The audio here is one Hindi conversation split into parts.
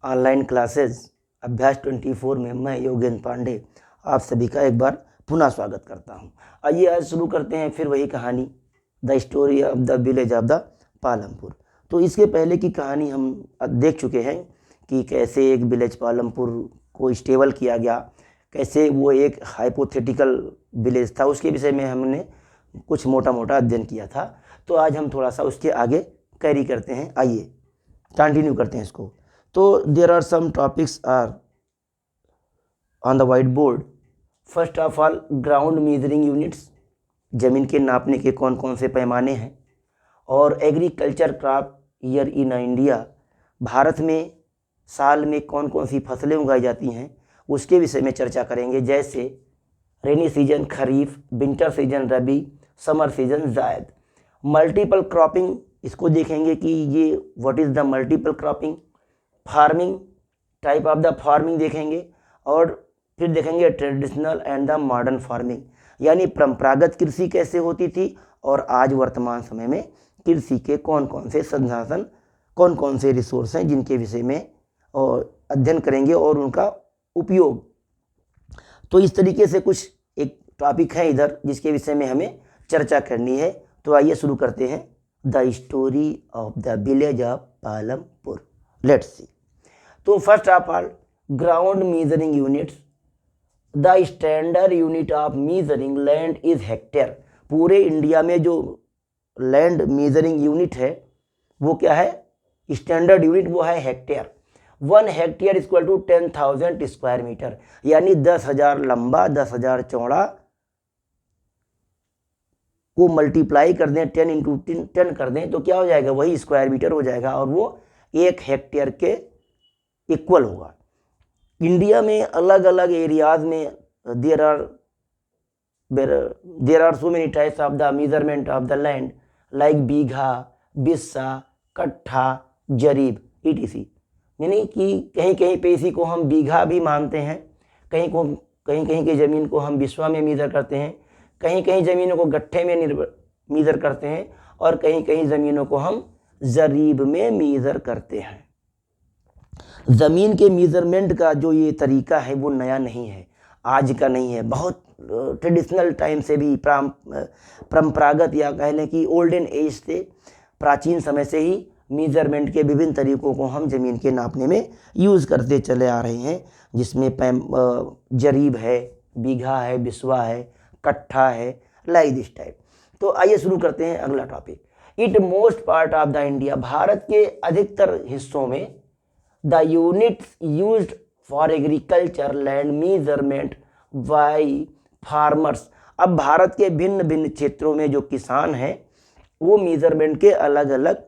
ऑनलाइन क्लासेस अभ्यास 24 में मैं योगेंद्र पांडे आप सभी का एक बार पुनः स्वागत करता हूं। आइए आज शुरू करते हैं फिर वही कहानी, the story of the village of the Palampur. तो इसके पहले की कहानी हम देख चुके हैं कि कैसे एक विलेज पालमपुर को स्टेबल किया गया, कैसे वो एक हाइपोथेटिकल विलेज था, उसके विषय में हमने कुछ मोटा मोटा अध्ययन किया था। तो आज हम थोड़ा सा उसके आगे कैरी करते हैं, आइए कंटिन्यू करते हैं इसको। तो there are some topics are on the white board. First of all ground measuring units, ज़मीन के नापने के कौन कौन से पैमाने हैं। और agriculture crop year in India, Bharat में साल में कौन कौन सी फसलें उगाई जाती हैं उसके विषय में चर्चा करेंगे, जैसे रेनी सीजन खरीफ, विंटर सीजन रबी, समर सीजन जायद। मल्टीपल क्रॉपिंग, इसको देखेंगे कि ये what is the multiple cropping. Farming, type of the farming देखेंगे। और फिर देखेंगे traditional and the modern farming, यानी परंपरागत कृषि कैसे होती थी और आज वर्तमान समय में कृषि के कौन कौन से संसाधन, कौन कौन से रिसोर्स हैं जिनके विषय में और अध्ययन करेंगे और उनका उपयोग। तो इस तरीके से कुछ एक टॉपिक है इधर जिसके विषय में हमें चर्चा करनी है। तो आइए शुरू करते हैं, the story of the village of Palampur. Let's see. तो first of all ground measuring units, the standard unit of measuring land is hectare. पूरे इंडिया में जो लैंड मेजरिंग यूनिट है वो क्या है, स्टैंडर्ड यूनिट वो है hectare. 1 hectare equal to 10,000 square metre, यानी 10,000 लंबा 10,000 चौड़ा को मल्टीप्लाई कर दें 10 इंटू 10 कर दें तो क्या हो जाएगा, वही स्क्वायर मीटर हो जाएगा और वो 1 हेक्टेयर के इक्वल होगा। इंडिया में अलग अलग एरियाज में there are so many types of the measurement of the land, like bigha, bissa, kattha, jarib etc। यानी कि कहीं कहीं पे इसी को हम बीघा भी मानते हैं, कहीं कहीं की ज़मीन को हम बिस्वा में मीज़र करते हैं, कहीं कहीं ज़मीनों को गट्ठे में मीज़र करते हैं और कहीं कहीं ज़मीनों को हम जरीब में मीज़र करते हैं। ज़मीन के मीज़रमेंट का जो ये तरीका है वो नया नहीं है, आज का नहीं है, बहुत ट्रेडिशनल टाइम से भी परंपरागत या कह लें कि ओल्डन एज से, प्राचीन समय से ही मीज़रमेंट के विभिन्न तरीकों को हम ज़मीन के नापने में यूज़ करते चले आ रहे हैं, जिसमें जरीब है, बीघा है, बिस्वा है, कट्ठा है, लाइक दिस टाइप। तो आइए शुरू करते हैं अगला topic. It most part of the India, Bharat के अधिकतर हिस्सों में the units used for agriculture land measurement by farmers. अब भारत के भिन्न भिन्न क्षेत्रों में जो किसान हैं वो मेजरमेंट के अलग अलग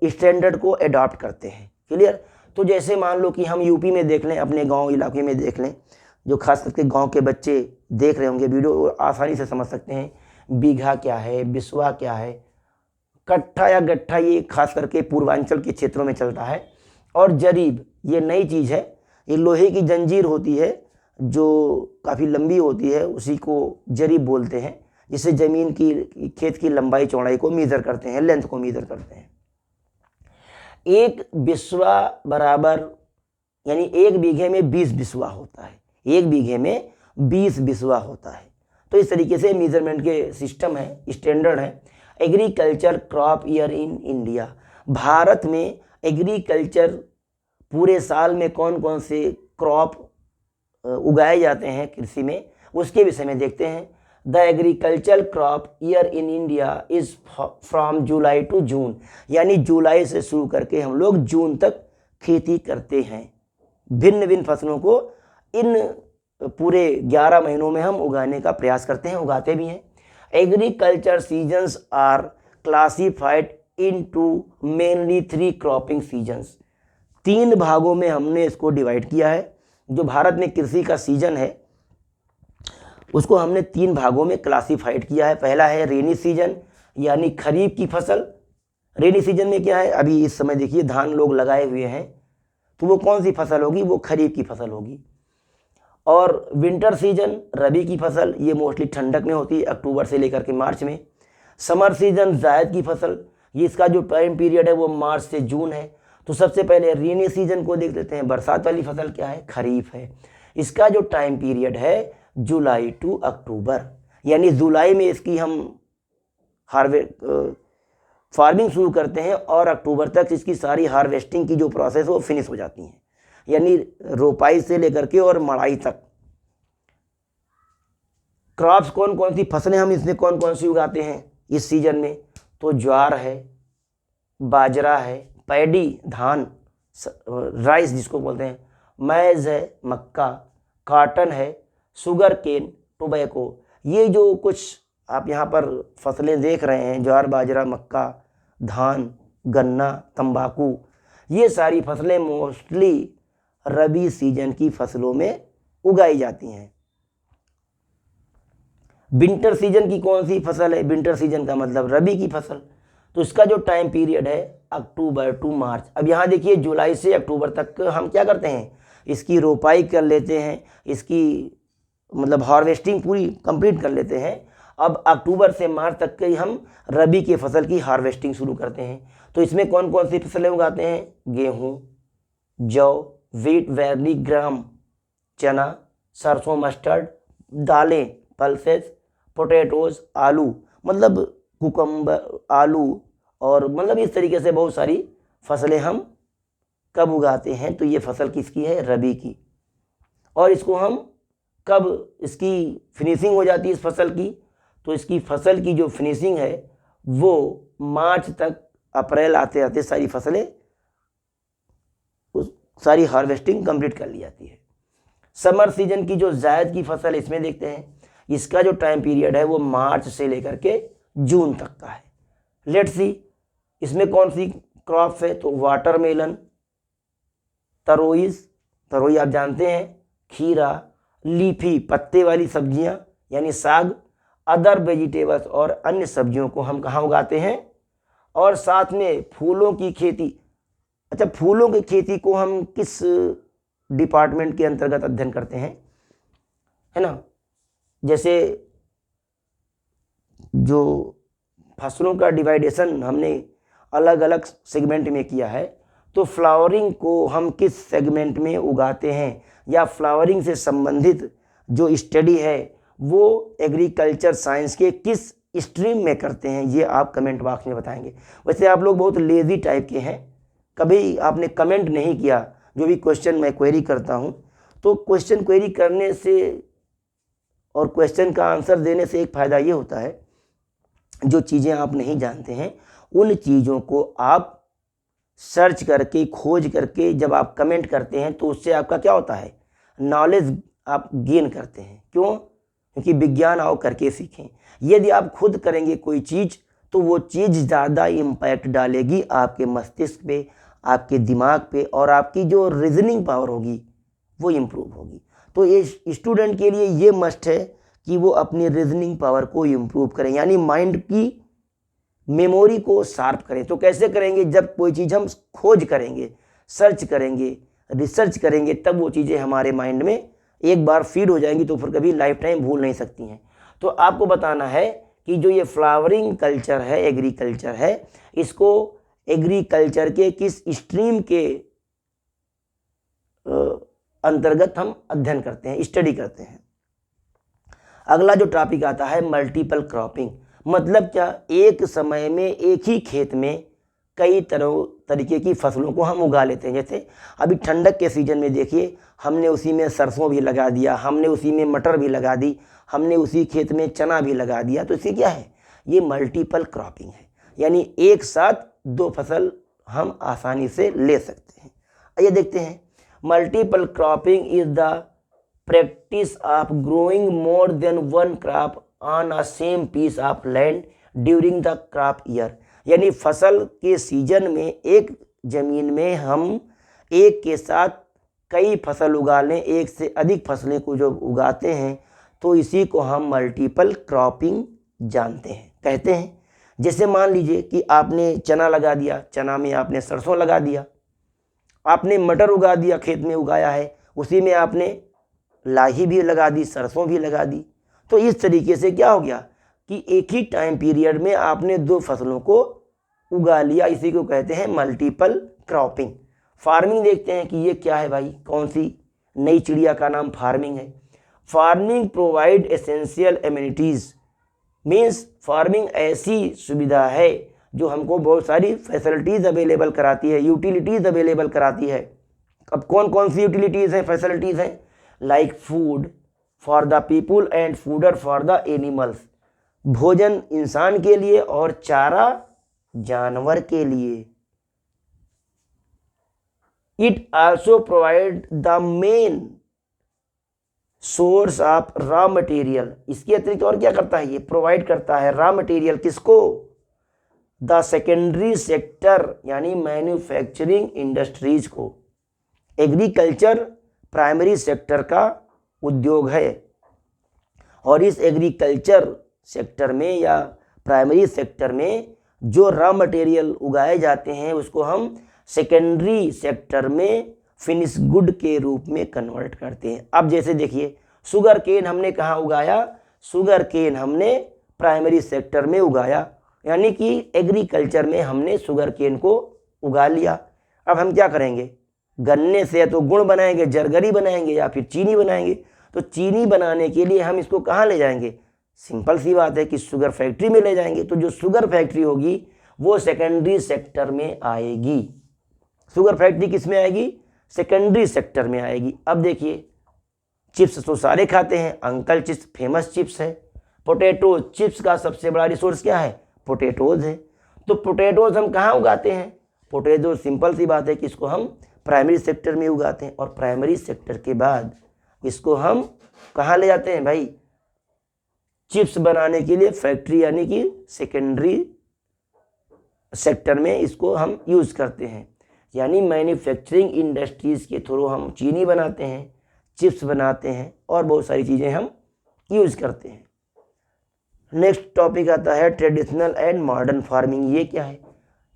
स्टैंडर्ड को अडॉप्ट करते हैं। क्लियर। तो जैसे मान लो कि हम यूपी में देख लें, अपने गांव इलाके में देख लें, जो खास करके गांव के बच्चे देख रहे होंगे वीडियो आसानी से समझ सकते हैं बीघा क्या है, बिस्वा क्या है, कट्ठा या गट्ठा ये खास करके पूर्वांचल के क्षेत्रों में चलता है। और जरीब ये नई चीज़ है, ये लोहे की जंजीर होती है जो काफ़ी लंबी होती है, उसी को जरीब बोलते हैं, जिससे ज़मीन की खेत की लंबाई चौड़ाई को मीज़र करते हैं, लेंथ को मीज़र करते हैं। एक बिस्वा बराबर, यानी 1 बीघे में 20 बिस्वा होता है, 1 बीघे में 20 बिस्वा होता है। तो इस तरीके से मेजरमेंट के सिस्टम है, स्टैंडर्ड है। Agriculture crop year in India, Bharat में एग्रीकल्चर पूरे साल में कौन कौन से क्रॉप उगाए जाते हैं कृषि में, उसके विषय में देखते हैं। The agriculture crop year in India is from July to June, यानी जुलाई से शुरू करके हम लोग जून तक खेती करते हैं। भिन्न भिन्न फसलों को इन पूरे 11 महीनों में हम उगाने का प्रयास करते हैं, उगाते भी हैं। Agriculture seasons are classified into mainly 3 cropping seasons. 3 भागों में हमने इसको डिवाइड किया है। जो भारत में कृषि का सीजन है उसको हमने 3 भागों में क्लासिफाइड किया है। पहला है रेनी सीजन, यानी खरीफ की फसल। रेनी सीजन में क्या है, अभी इस समय देखिए धान लोग लगाए हुए हैं, तो वो कौन सी फसल होगी, वो खरीफ की फसल होगी। और विंटर सीजन रबी की फसल, ये मोस्टली ठंडक में होती है, अक्टूबर से लेकर के मार्च में। समर सीजन जायद की फसल, ये इसका जो टाइम पीरियड है वो मार्च से जून है। तो सबसे पहले रेनी सीजन को देख लेते हैं। बरसात वाली फसल क्या है? खरीफ है। इसका जो टाइम पीरियड है जुलाई टू अक्टूबर, यानी जुलाई में इसकी हम फार्मिंग शुरू करते हैं और अक्टूबर तक इसकी सारी हार्वेस्टिंग की जो प्रोसेस वो फिनिश हो जाती है, यानी रोपाई से लेकर के और मड़ाई तक। क्रॉप्स कौन कौन सी फसलें हम इसमें कौन कौन सी उगाते हैं इस सीजन में? तो ज्वार है, बाजरा है, पैडी धान, राइस जिसको बोलते हैं, मैज़ है, मक्का, कॉटन है, शुगर केन, टोबैको। ये जो कुछ आप यहाँ पर फसलें देख रहे हैं, ज्वार, बाजरा, मक्का, धान, गन्ना, तंबाकू, ये सारी फसलें मोस्टली रबी सीजन की फसलों में उगाई जाती हैं। विंटर सीजन की कौन सी फसल है? विंटर सीजन का मतलब रबी की फसल। तो इसका जो टाइम पीरियड है अक्टूबर टू मार्च। अब यहाँ देखिए जुलाई से अक्टूबर तक हम क्या करते हैं? इसकी रोपाई कर लेते हैं, इसकी मतलब हार्वेस्टिंग पूरी कंप्लीट कर लेते हैं। अब अक्टूबर से मार्च तक के हम रबी की फसल की हार्वेस्टिंग शुरू करते हैं। तो इसमें कौन कौन सी फसलें उगाते हैं? गेहूँ, जौ, वीट, बैरली, ग्राम, चना, सरसों, मस्टर्ड, दालें, पल्सेस, पोटैटोज, आलू, मतलब कुकम्बर, आलू, और मतलब इस तरीके से बहुत सारी फसलें हम कब उगाते हैं? तो ये फसल किसकी है? रबी की। और इसको हम कब इसकी फिनिशिंग हो जाती है इस फसल की? तो इसकी फसल की जो फिनिशिंग है वो मार्च तक, अप्रैल आते आते सारी फसलें सारी हार्वेस्टिंग कंप्लीट कर ली जाती है। समर सीजन की जो जायद की फसल है इसमें देखते हैं, इसका जो टाइम पीरियड है वो मार्च से लेकर के जून तक का है। लेट्स सी इसमें कौन सी क्रॉप्स है? तो वाटरमेलन, तरोई आप जानते हैं, खीरा, लीफी पत्ते वाली सब्जियां यानी साग, अदर वेजिटेबल्स और अन्य सब्जियों को हम कहाँ उगाते हैं? और साथ में फूलों की खेती। अच्छा, फूलों की खेती को हम किस डिपार्टमेंट के अंतर्गत अध्ययन करते हैं, है ना? जैसे जो फसलों का डिवाइडेशन हमने अलग अलग सेगमेंट में किया है, तो फ्लावरिंग को हम किस सेगमेंट में उगाते हैं, या फ्लावरिंग से संबंधित जो स्टडी है वो एग्रीकल्चर साइंस के किस स्ट्रीम में करते हैं, ये आप कमेंट बॉक्स में बताएंगे। वैसे आप लोग बहुत लेज़ी टाइप के हैं, कभी आपने कमेंट नहीं किया। जो भी क्वेश्चन मैं क्वेरी करता हूँ, तो क्वेश्चन क्वेरी करने से और क्वेश्चन का आंसर देने से एक फ़ायदा ये होता है, जो चीज़ें आप नहीं जानते हैं उन चीज़ों को आप सर्च करके, खोज करके जब आप कमेंट करते हैं तो उससे आपका क्या होता है? नॉलेज आप गेन करते हैं। क्यों? क्योंकि विज्ञान आओ करके सीखें। यदि आप खुद करेंगे कोई चीज़ तो वो चीज़ ज़्यादा इम्पैक्ट डालेगी आपके मस्तिष्क पे, आपके दिमाग पे, और आपकी जो रीजनिंग पावर होगी वो इम्प्रूव होगी। तो ये स्टूडेंट के लिए ये मस्ट है कि वो अपनी रीजनिंग पावर को इम्प्रूव करें, यानी माइंड की मेमोरी को शार्प करें। तो कैसे करेंगे? जब कोई चीज़ हम खोज करेंगे, सर्च करेंगे, रिसर्च करेंगे, तब वो चीज़ें हमारे माइंड में एक बार फीड हो जाएंगी, तो फिर कभी लाइफ टाइम भूल नहीं सकती हैं। तो आपको बताना है कि जो ये फ्लावरिंग कल्चर है, एग्रीकल्चर है, इसको एग्रीकल्चर के किस स्ट्रीम के अंतर्गत हम अध्ययन करते हैं, स्टडी करते हैं। अगला जो टॉपिक आता है मल्टीपल क्रॉपिंग। मतलब क्या? एक समय में एक ही खेत में कई तरीके की फसलों को हम उगा लेते हैं। जैसे अभी ठंडक के सीजन में देखिए, हमने उसी में सरसों भी लगा दिया, हमने उसी में मटर भी लगा दी, हमने उसी खेत में चना भी लगा दिया। तो इससे क्या है? ये मल्टीपल क्रॉपिंग है, यानी एक साथ दो फसल हम आसानी से ले सकते हैं। आइए देखते हैं। Multiple cropping is the practice of growing more than one crop on a same piece of land during the crop year. यानी फसल के सीजन में एक जमीन में हम एक के साथ कई फसल उगा लें, एक से अधिक फसलें को जो उगाते हैं, तो इसी को हम मल्टीपल क्रॉपिंग जानते हैं, कहते हैं। जैसे मान लीजिए कि आपने चना लगा दिया, चना में आपने सरसों लगा दिया, आपने मटर उगा दिया, खेत में उगाया है, उसी में आपने लाही भी लगा दी, सरसों भी लगा दी। तो इस तरीके से क्या हो गया कि एक ही टाइम पीरियड में आपने दो फसलों को उगा लिया। इसी को कहते हैं मल्टीपल क्रॉपिंग। फार्मिंग देखते हैं कि ये क्या है भाई, कौन सी नई चिड़िया का नाम फार्मिंग है। Farming provide essential amenities, means farming ऐसी सुविधा है जो हमको बहुत सारी फैसिलिटीज़ अवेलेबल कराती है, यूटिलिटीज़ अवेलेबल कराती है। अब कौन कौन सी यूटिलिटीज़ हैं, फैसिलिटीज़ हैं? Like food for the people and fodder for the animals, भोजन इंसान के लिए और चारा जानवर के लिए। It also provide the main source of raw material, इसके अतिरिक्त और क्या करता है, ये प्रोवाइड करता है रॉ मटेरियल, किसको? द सेकेंडरी सेक्टर यानी मैन्युफैक्चरिंग इंडस्ट्रीज को। एग्रीकल्चर प्राइमरी सेक्टर का उद्योग है और इस एग्रीकल्चर सेक्टर में या प्राइमरी सेक्टर में जो रॉ मटेरियल उगाए जाते हैं उसको हम सेकेंडरी सेक्टर में फिनिश गुड के रूप में कन्वर्ट करते हैं। अब जैसे देखिए, शुगर केन हमने कहाँ उगाया? शुगर केन हमने प्राइमरी सेक्टर में उगाया, यानी कि एग्रीकल्चर में हमने शुगर केन को उगा लिया। अब हम क्या करेंगे? गन्ने से या तो गुड़ बनाएंगे, जरगरी बनाएंगे या फिर चीनी बनाएंगे। तो चीनी बनाने के लिए हम इसको कहाँ ले जाएंगे? सिंपल सी बात है कि शुगर फैक्ट्री में ले जाएंगे। तो जो शुगर फैक्ट्री होगी वो सेकेंडरी सेक्टर में आएगी। शुगर फैक्ट्री किस में आएगी? सेकेंडरी सेक्टर में आएगी। अब देखिए, चिप्स तो सारे खाते हैं, अंकल चिप्स फेमस चिप्स है। पोटैटो चिप्स का सबसे बड़ा रिसोर्स क्या है? पोटैटोज है। तो पोटैटोज हम कहाँ उगाते हैं? पोटैटो सिंपल सी बात है कि इसको हम प्राइमरी सेक्टर में उगाते हैं और प्राइमरी सेक्टर के बाद इसको हम कहाँ ले जाते हैं भाई? चिप्स बनाने के लिए फैक्ट्री यानी कि सेकेंडरी सेक्टर में इसको हम यूज़ करते हैं। यानी मैन्युफैक्चरिंग इंडस्ट्रीज़ के थ्रू हम चीनी बनाते हैं, चिप्स बनाते हैं और बहुत सारी चीज़ें हम यूज़ करते हैं। नेक्स्ट टॉपिक आता है ट्रेडिशनल एंड मॉडर्न फार्मिंग। ये क्या है?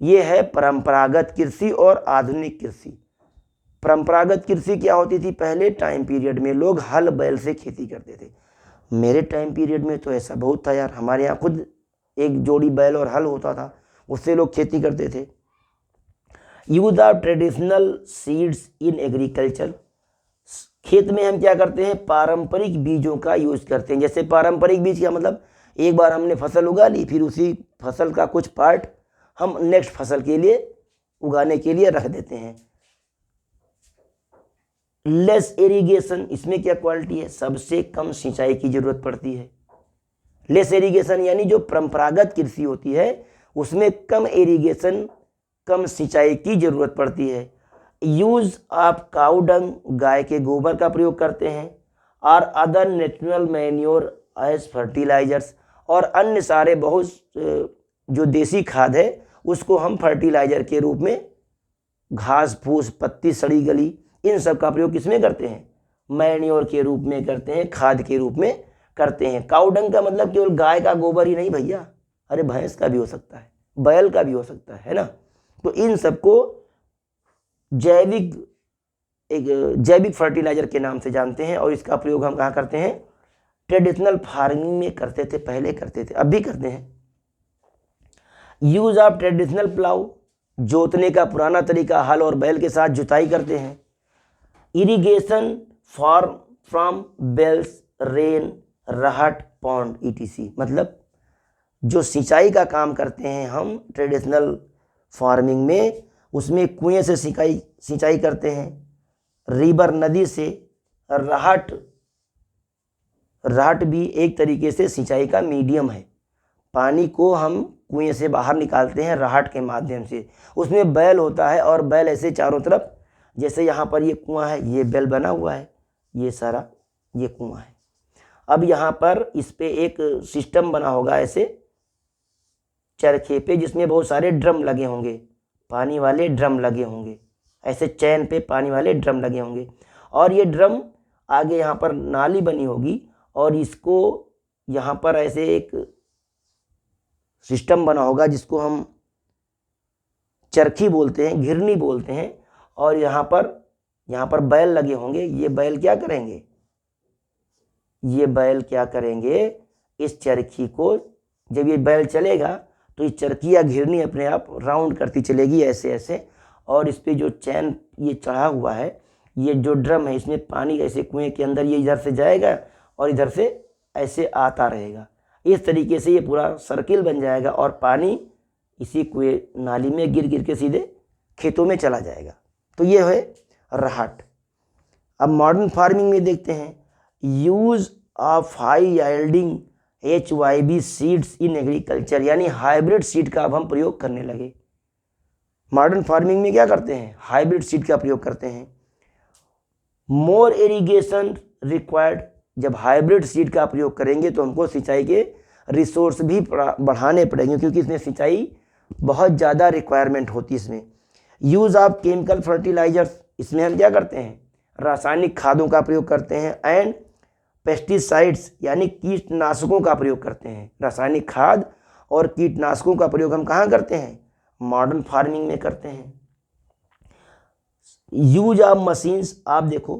ये है परंपरागत कृषि और आधुनिक कृषि। परंपरागत कृषि क्या होती थी? पहले टाइम पीरियड में लोग हल बैल से खेती करते थे। मेरे टाइम पीरियड में तो ऐसा बहुत था यार, हमारे यहाँ खुद एक जोड़ी बैल और हल होता था, उससे लोग खेती करते थे। Use of traditional seeds in agriculture, खेत में हम क्या करते हैं? पारंपरिक बीजों का यूज करते हैं। जैसे पारंपरिक बीज क्या मतलब? एक बार हमने फसल उगा ली, फिर उसी फसल का कुछ पार्ट हम नेक्स्ट फसल के लिए उगाने के लिए रख देते हैं। लेस इरिगेशन, इसमें क्या क्वालिटी है? सबसे कम सिंचाई की जरूरत पड़ती है। लेस इरिगेशन यानी जो परंपरागत कृषि होती है उसमें कम इरिगेशन, कम सिंचाई की जरूरत पड़ती है। यूज ऑफ काउ डंग, गाय के गोबर का प्रयोग करते हैं। और other natural manure as fertilisers, और अन्य सारे बहुत जो देसी खाद है उसको हम फर्टिलाइजर के रूप में घास फूस, पत्ती सड़ी गली, इन सब का प्रयोग किसमें करते हैं? मैन्योर के रूप में करते हैं, खाद के रूप में करते हैं। काउ डंग का मतलब केवल गाय का गोबर ही नहीं भैया, अरे भैंस का भी हो सकता है, बैल का भी हो सकता है ना। तो इन सबको जैविक फर्टिलाइजर के नाम से जानते हैं और इसका प्रयोग हम कहाँ करते हैं? ट्रेडिशनल फार्मिंग में करते थे, पहले करते थे, अब भी करते हैं। यूज ऑफ ट्रेडिशनल प्लाउ, जोतने का पुराना तरीका, हल और बैल के साथ जुताई करते हैं। Irrigation from wells, rain, rahat, pond ETC, मतलब जो सिंचाई का काम करते हैं हम ट्रेडिशनल फार्मिंग में, उसमें कुएं से सिंचाई करते हैं, रिवर नदी से, रहट भी एक तरीके से सिंचाई का मीडियम है। पानी को हम कुएं से बाहर निकालते हैं रहट के माध्यम से। उसमें बैल होता है और बैल ऐसे चारों तरफ, जैसे यहाँ पर ये कुआं है, ये बैल बना हुआ है, ये सारा ये कुआं है। अब यहाँ पर इस पे एक सिस्टम बना होगा ऐसे चरखे पे, जिसमें बहुत सारे ड्रम लगे होंगे, पानी वाले ड्रम लगे होंगे, ऐसे चैन पे पानी वाले ड्रम लगे होंगे। और ये ड्रम आगे यहाँ पर नाली बनी होगी और इसको यहाँ पर ऐसे एक सिस्टम बना होगा जिसको हम चरखी बोलते हैं, घिरनी बोलते हैं। और यहाँ पर बैल लगे होंगे। ये बैल क्या करेंगे? ये बैल क्या करेंगे? इस चरखी को, जब ये बैल चलेगा तो ये चरखी या घिरनी अपने आप राउंड करती चलेगी ऐसे ऐसे, और इस पर जो चैन ये चढ़ा हुआ है, ये जो ड्रम है, इसमें पानी ऐसे कुएं के अंदर ये इधर से जाएगा और इधर से ऐसे आता रहेगा। इस तरीके से ये पूरा सर्किल बन जाएगा और पानी इसी कुएं नाली में गिर गिर के सीधे खेतों में चला जाएगा। तो ये है राहट। अब मॉडर्न फार्मिंग में देखते हैं, use of high yielding HYB seeds in agriculture, यानी हाइब्रिड सीड का अब हम प्रयोग करने लगे। मॉडर्न फार्मिंग में क्या करते हैं, हाइब्रिड सीड का प्रयोग करते हैं। मोर इरिगेशन रिक्वायर्ड, जब हाइब्रिड सीड का प्रयोग करेंगे तो हमको सिंचाई के रिसोर्स भी बढ़ाने पड़ेंगे, क्योंकि इसमें सिंचाई बहुत ज़्यादा रिक्वायरमेंट होती है इसमें। यूज़ ऑफ केमिकल फर्टिलाइजर्स, इसमें हम क्या करते हैं, रासायनिक खादों का प्रयोग करते हैं। एंड पेस्टिसाइड्स, यानी कीटनाशकों का प्रयोग करते हैं। रासायनिक खाद और कीटनाशकों का प्रयोग हम कहाँ करते हैं, मॉडर्न फार्मिंग में करते हैं। यूज ऑफ मशीन्स, आप देखो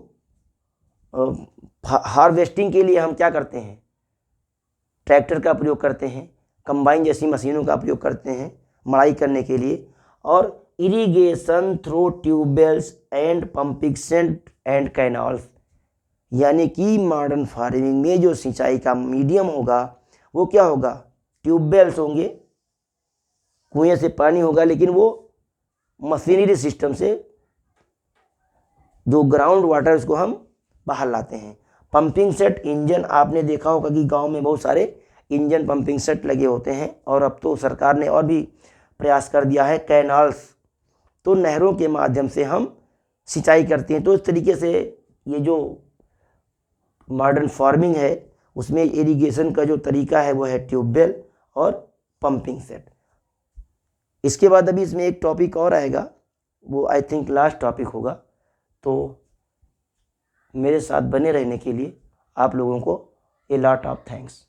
हार्वेस्टिंग के लिए हम क्या करते हैं, ट्रैक्टर का प्रयोग करते हैं, कंबाइन जैसी मशीनों का प्रयोग करते हैं मड़ाई करने के लिए। और irrigation through tube wells and pumping set and canals, यानी कि मॉडर्न फार्मिंग में जो सिंचाई का मीडियम होगा वो क्या होगा, ट्यूबवेल्स होंगे, कुएं से पानी होगा, लेकिन वो मशीनरी सिस्टम से जो ग्राउंड वाटर उसको हम बाहर लाते हैं। पंपिंग सेट, इंजन, आपने देखा होगा कि गांव में बहुत सारे इंजन पंपिंग सेट लगे होते हैं, और अब तो सरकार ने और भी प्रयास कर दिया है। कैनाल्स, तो नहरों के माध्यम से हम सिंचाई करते हैं। तो इस तरीके से ये जो मॉडर्न फार्मिंग है उसमें इरिगेशन का जो तरीका है वो है ट्यूबवेल और पंपिंग सेट। इसके बाद अभी इसमें एक टॉपिक और आएगा, वो आई थिंक लास्ट टॉपिक होगा। तो मेरे साथ बने रहने के लिए आप लोगों को ए लॉट ऑफ थैंक्स।